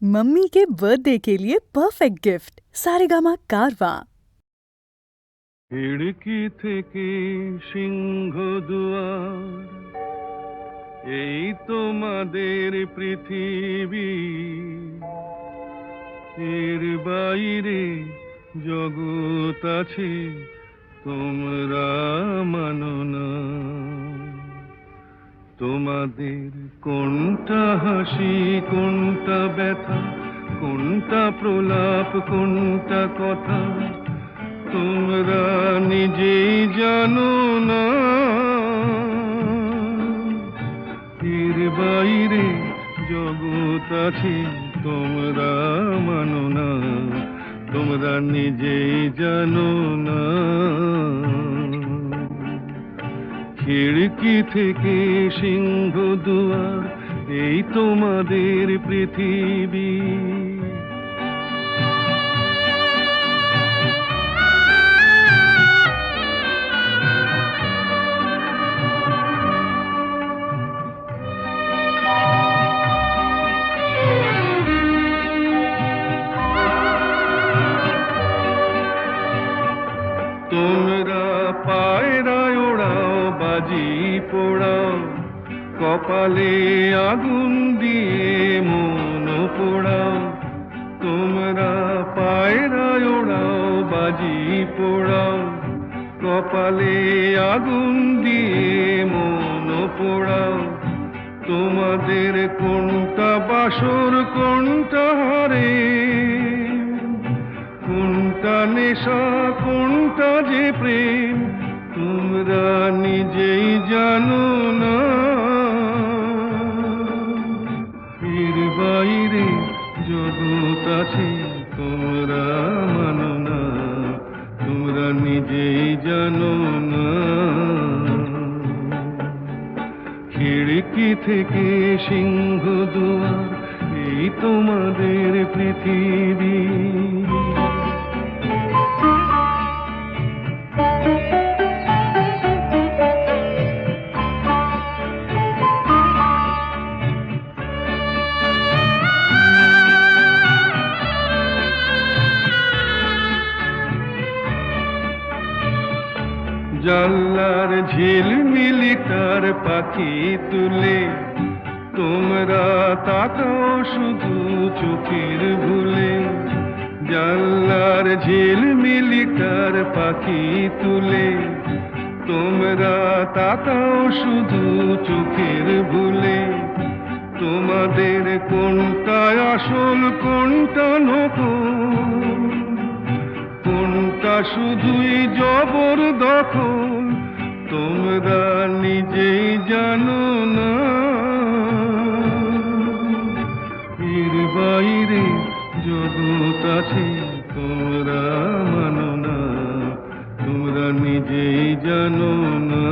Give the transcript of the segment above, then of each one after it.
Mummy के birthday के लिए परफेक्ट गिफ्ट सारेगामा कारवा। खिड़की থেকে সিংহ দুয়ার, এই তোমাদের পৃথিবী, এর বাইরে জগৎ আছে তোমরা মানো না। তোমাদের কোনটা হাসি, কোনটা ব্যথা, কোনটা প্রলাপ, কোনটা কথা তোমরা নিজেই জানো না। এর বাইরে জগৎ আছে তোমরা মানো না, তোমরা নিজেই জানো না। খিড়কি থেকে সিংহ দুয়ার, এই তোমাদের পৃথিবী। তোমরা পায়রায় ওড়াও, বাজি পোড়াও, কপালে আগুন দিয়ে মন পোড়াও। তোমরা পায়রায় ওড়াও, বাজি পোড়াও, কপালে আগুন দিয়ে মন পোড়াও। তোমাদের কোনটা বাসর, কোনটা হারে, কোনটা নেশা, কোনটা যে প্রেম তোমরা নিজেই জানো না। এর বাইরে জগৎ আছে তোমরা মানো না, তোমরা নিজেই জানো না। খিড়কি থেকে সিংহ দুয়ার, এই তোমাদের পৃথিবী। জানলার ঝিলমিলি তার পাখি তুলে, তোমরা তাকাও শুধু চোখের ভুলে। জানলার ঝিলমিলি তার পাখি তুলে, তোমরা তাকাও শুধু চোখের ভুলে। তোমাদের কোনটা আসল, কোনটা নকল, কোনটা শুধুই জবরদখল তোমরা নিজেই জানো না। এর বাইরে জগৎ আছে তোমরা মানো না, তোমরা নিজেই জানো না।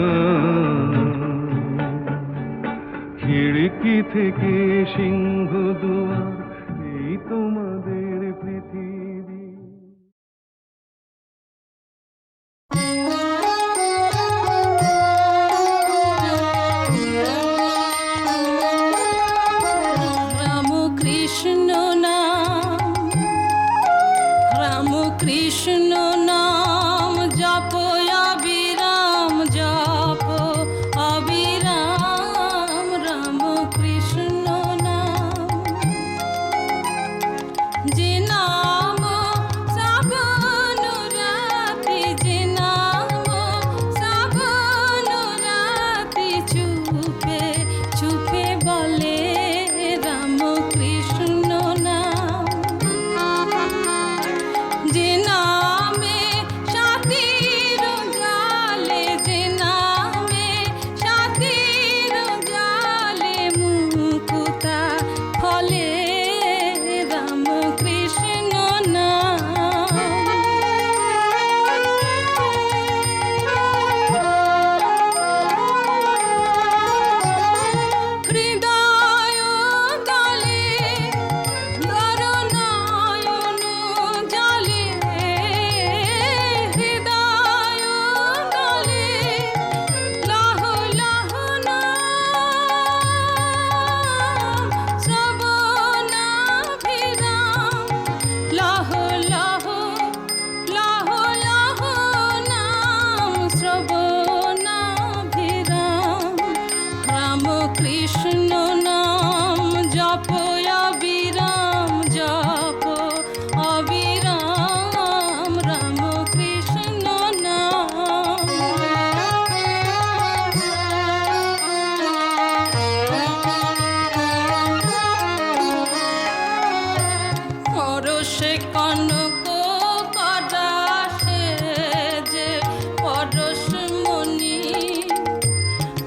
খিড়কি থেকে সিংহ দুয়ার, এই তোমাদের পৃথিবী। কৃষ্ণ নাম জপ অবিরাম, জপ অবিরাম, রাম কৃষ্ণ নাম। পরশে কনক করা সে যে পরশমণি,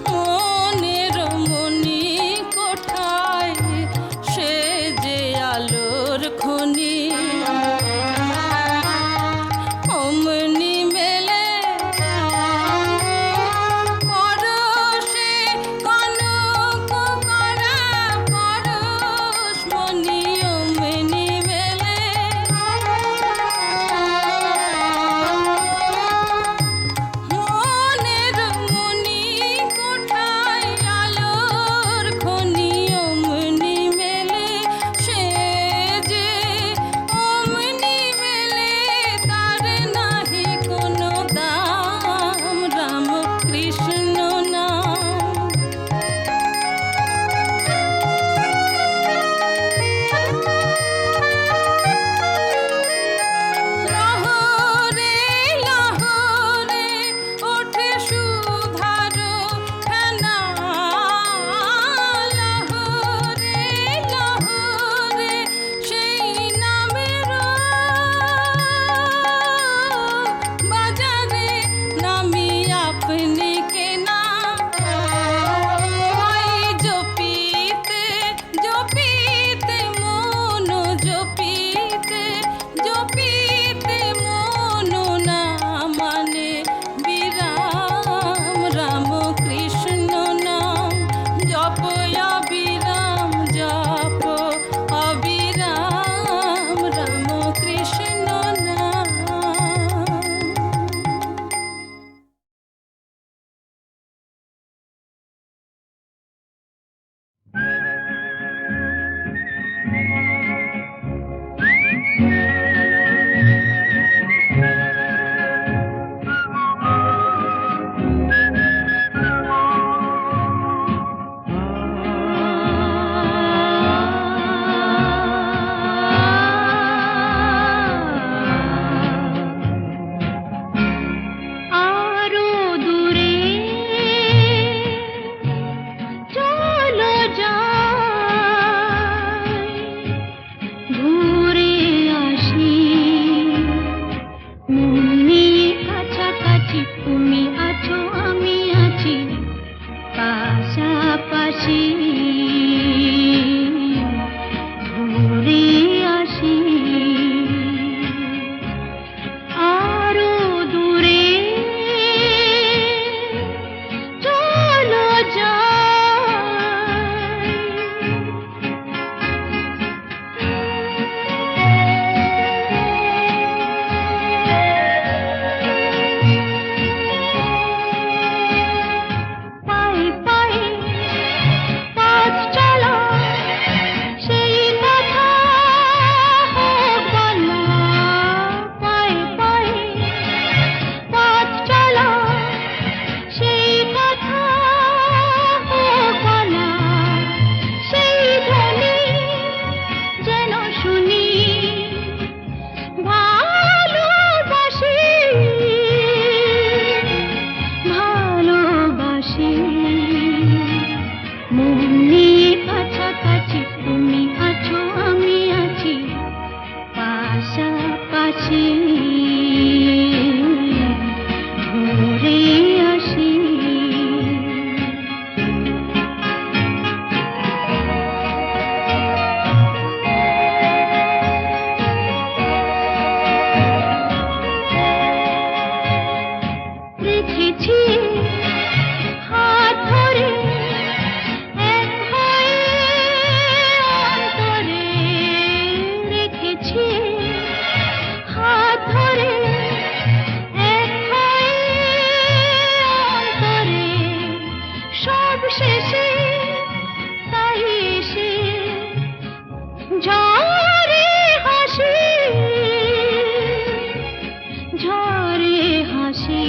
মনের মণি কোঠায় সে যে আলোর খনি। অমনি মেলে পরশে কনক করা পরশমণি, অমনি মেলে মনের মণি কোঠায় আলোর খনি। অমনি মেলে সে যে অমনি মেলে তার নাহি কোনো দাম, রাম কৃষ্ণ নাম। লহরে লহরে ওঠে সুধার ফেনা, লহরে লহরে সেই নামের বাজারে নামি আপনি কেনা। জপিতে জপিতে মন জপিতে জপিতে মন না মানে বিরাম, রাম কৃষ্ণ নাম জপ অবিরাম, জপ অবিরাম, রাম কৃষ্ণ নাম। আরো দূরে চলো যাই, ঘুরে আসি মন নিয়ে কাছাকাছি, তুমি আছো আমি আছি পাশাপাশি, ঘুরে আসি। আরো দূরে চলো যাই, পায়ে পায়ে পথ চলা সেই কথা হোক বলা, পায়ে পায়ে পথ চলা সেই কথা হোক বলা, সেই ধ্বনি যেন শুনি ভালোবাসি, ভালোবাসি। মন নিয়ে কাছাকাছি, তুমি আছো আমি আছি পাশাপাশি, ঘুরে আসি। রেখেছি হাত ধরে এক হয়ে অন্তরে, রেখেছি হাত ধরে এক হয়ে অন্তরে, সব শেষে তাই এসে ঝরে হাসি, ঝরে হাসি।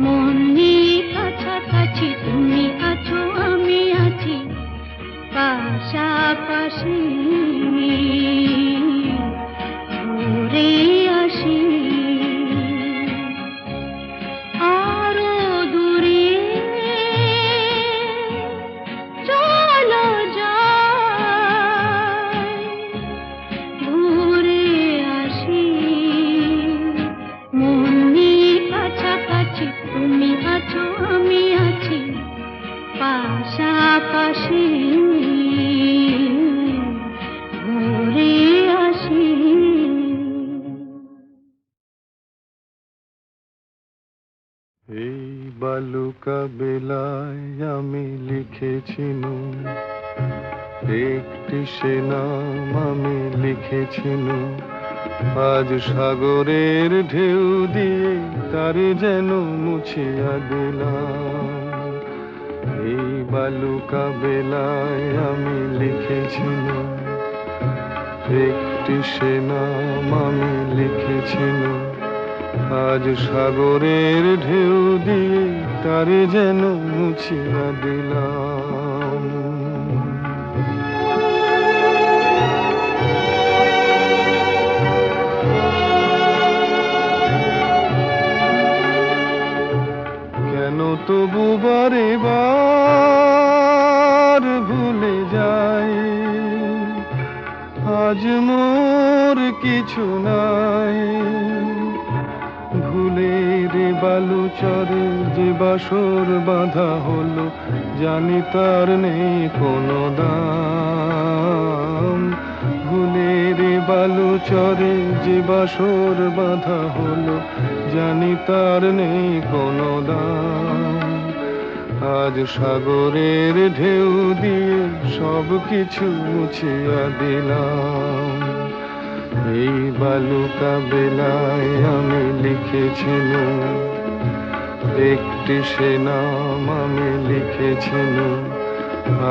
মন নিয়ে কাছাকাছি, তুমি আছো আমি আছি পাশাপাশি, ঘুরে আসি। আরো দূরে চলো যাই, বালুকা বেলায় আমি লিখেছিনু, একটি সে নাম আমি লিখেছিনু। আজ সাগরের ঢেউ দিয়ে তারে যেন মুছিয়া দিলাম। এই বালুকা বেলায় আমি লিখেছিনু, একটি সে নাম আমি লিখেছিনু। আজ সাগরের ঢেউ দিয়ে তারে যেন মুছিয়া দিলাম। কেন তবু বারে বার ভুলে যাই, আজ মোর কিছু নাই। ভুলের বালুচরে যে বাসর বাঁধা হলো, জানি তার নেই কোনো দাম। ভুলের বালুচরে যে বাসর বাঁধা হলো, জানি তার নেই কোনো দাম। আজ সাগরের ঢেউ দিয়ে সব কিছু মুছিয়া দিলাম। এই বালুকা বেলায় আমি লিখেছিলাম, একটি সে নাম আমি লিখেছিলাম।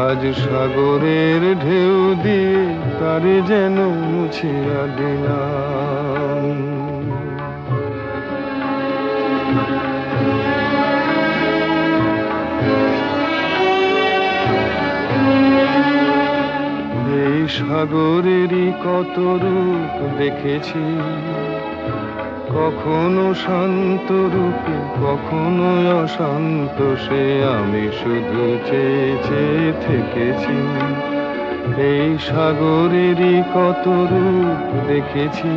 আজ সাগরের ঢেউ দিয়ে তারে যেন মুছিয়া দিলাম। এই সাগরেরই কত রূপ দেখেছি, কখনো শান্ত রূপে কখনো অশান্ত, সে আমি শুধু চেয়ে চেয়ে থেকেছি। এই সাগরেরই কত রূপ দেখেছি,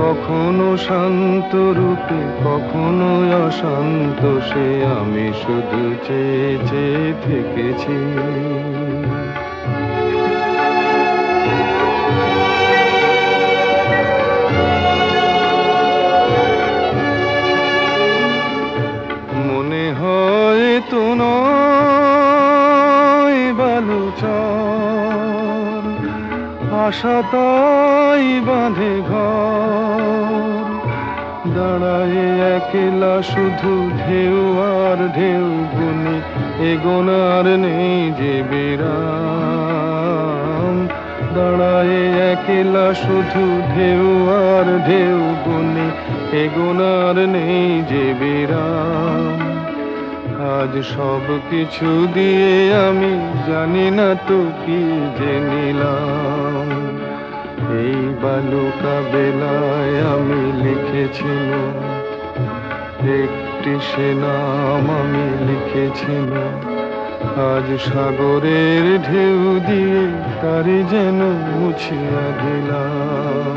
কখনো শান্ত রূপে কখনো অশান্ত, সে আমি শুধু চেয়ে চেয়ে থেকেছি। মনে হয় তো নয় বালুচর, আশা তাই বাঁধে ঘর। দাঁড়ায় একলা শুধু ঢেউ আর ঢেউ গুনি, এগোনার নেই যে বিরাম। দাঁড়ায় একলা শুধু ঢেউ আর ঢেউ গুনি, এগোনার নেই যে বিরাম। আজ সব কিছু দিয়ে আমি জানি না তো কি যে নিলাম। এই বালুকা বেলায় আমি লিখেছিলাম, একটি সে নাম আমি লিখেছিলাম। আজ সাগরের ঢেউ দিয়ে তারে যেন মুছিয়া দিলাম।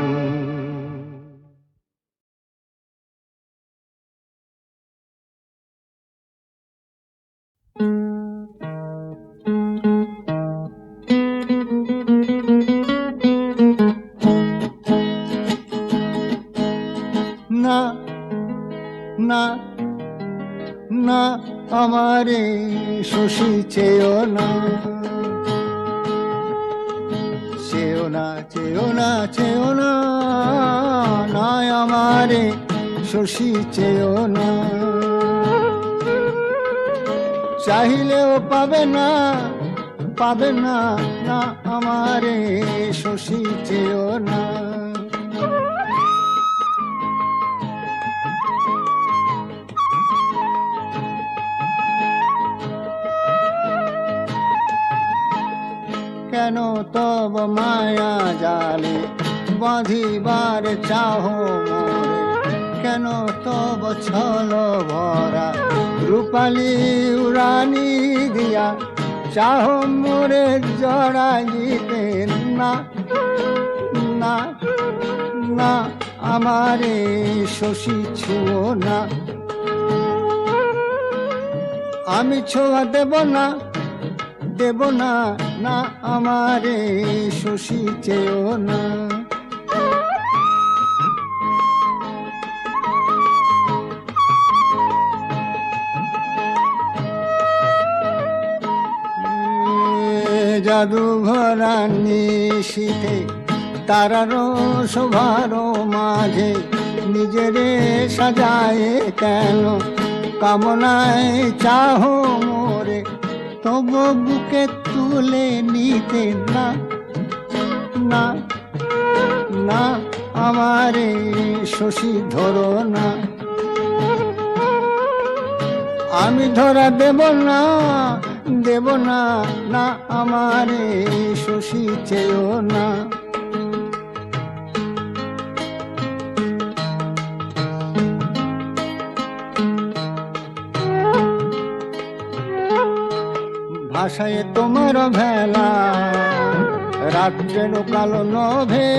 না না না আমারে শশী চেয়েও না, চেয়েও না চেয়েও না চেয়েও না, না আমারে শশী চেয়েও না। চাহিলেও পাবে না পাবে না, না আমারে শশী চেয়েও না। কেন তব মায়া জালে বাঁধিবার চাহ মোরে, কেন তব ছল ভরা রূপালী উড়ানি দিয়া চাহ মোরে জড়াইতে। না না না আমারে শশী ছুঁয়ো না, আমি ছোঁয়া দেব না দেব না, না আমারে শশী চেয়েও না। জাদু ভরা নিশীথে তারার শোভার মাঝে নিজেরে সাজায় কেন কামনায় চাহো মোরে তবু বুকে তুলে নিতে না না না আমারে শশী ধরো না আমি ধরা দেব না দেব না না আমারে শশী চেয়েও না ভাষায় তোমার ভেলা রাত্রের কালো নভে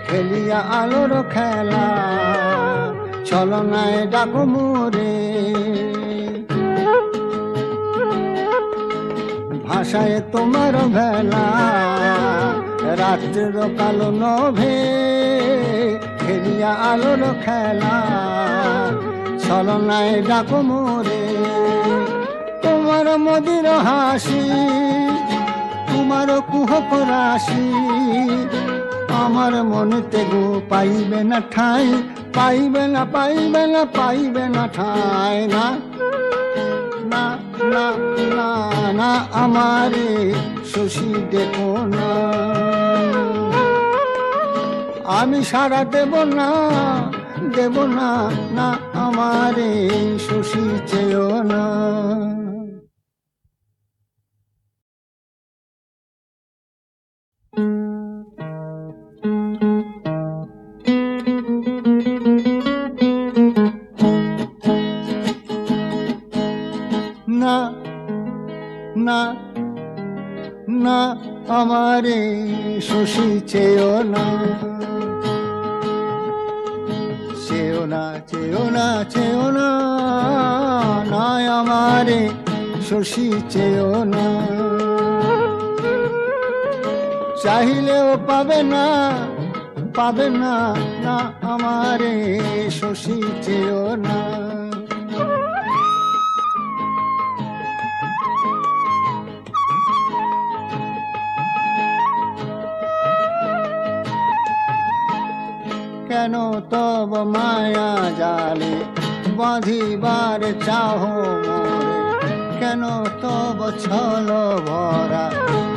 খেলিয়া আলোর খেলা ছলনায় ডাকো মোরে ভাষায় তোমার ভেলা রাত্রের কালো নভে খেলিয়া আলোর খেলা ছলনায় ডাকো মোরে তোমার মদির হাসি তোমার কুহক রাশি আমার মনেতে গো পাইবে না ঠাই পাইবে না পাইবে না পাইবে না ঠাই না না না না না আমারে শশী দেখো না আমি সারা দেব না দেব না না আমারে শশী চেয়েও না না না না আমারে শশী চেয়েও না চেয়েও না চেয়েও না চেয়েও না না আমারে শশী চেয়েও না চাহিলেও পাবে না পাবে না না আমারে শশী চেয়েও না কেন তব মায়া জালে বাঁধিবার চাহো মোরে কেন তব ছল ভরা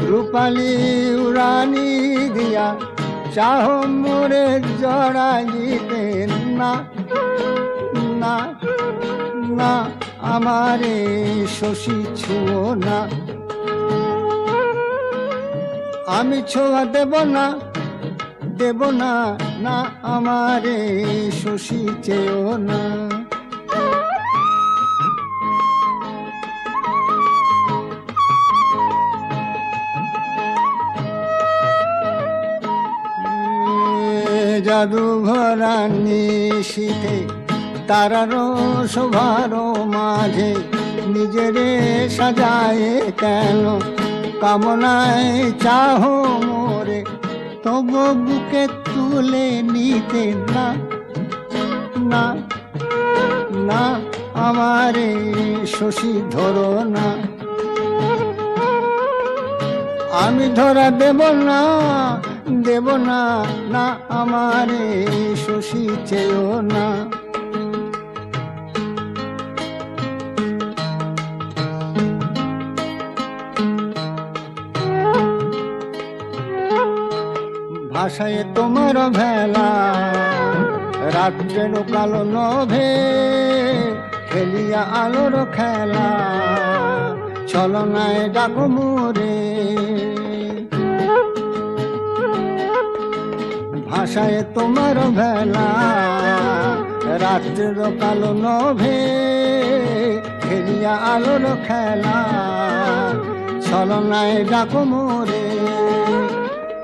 রূপালী উড়ানি দিয়া চাহো মোরে জড়াইতে না না না আমারে শশী ছুঁয়ো না আমি ছোঁয়া দেব না দেব না না আমারে শশী চেয়েও না জাদু ভরা নিশীথে তারার শোভার মাঝে নিজেরে সাজায় কেন কামনায় চাহো মোরে তবু বুকে তুলে নিতে না না না আমারে শশী ধরো না আমি ধরা দেব না দেব না না আমারে শশী চেয়েও না ভাষায় তোমার ভেলা রাত্রের কালো নভে খেলিয়া আলোর খেলা ছলনায় ডাকো মোরে ভাষায় তোমার ভেলা রাত্রের কালো নভে খেলিয়া আলোর খেলা ছলনায় ডাকো মোরে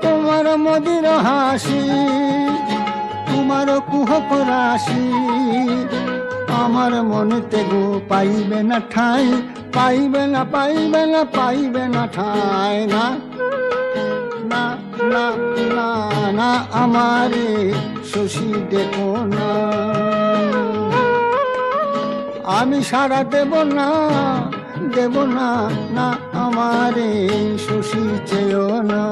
তোমার মদির হাসি তোমার কুহক রাশি আমার মনেতে গো পাইবে না ঠাই পাইবে না পাইবে না পাইবে না ঠাই না না না না না আমারে শশী দেখো না আমি সারা দেব না দেব না না আমার আমার এই শশী চেয়েও না।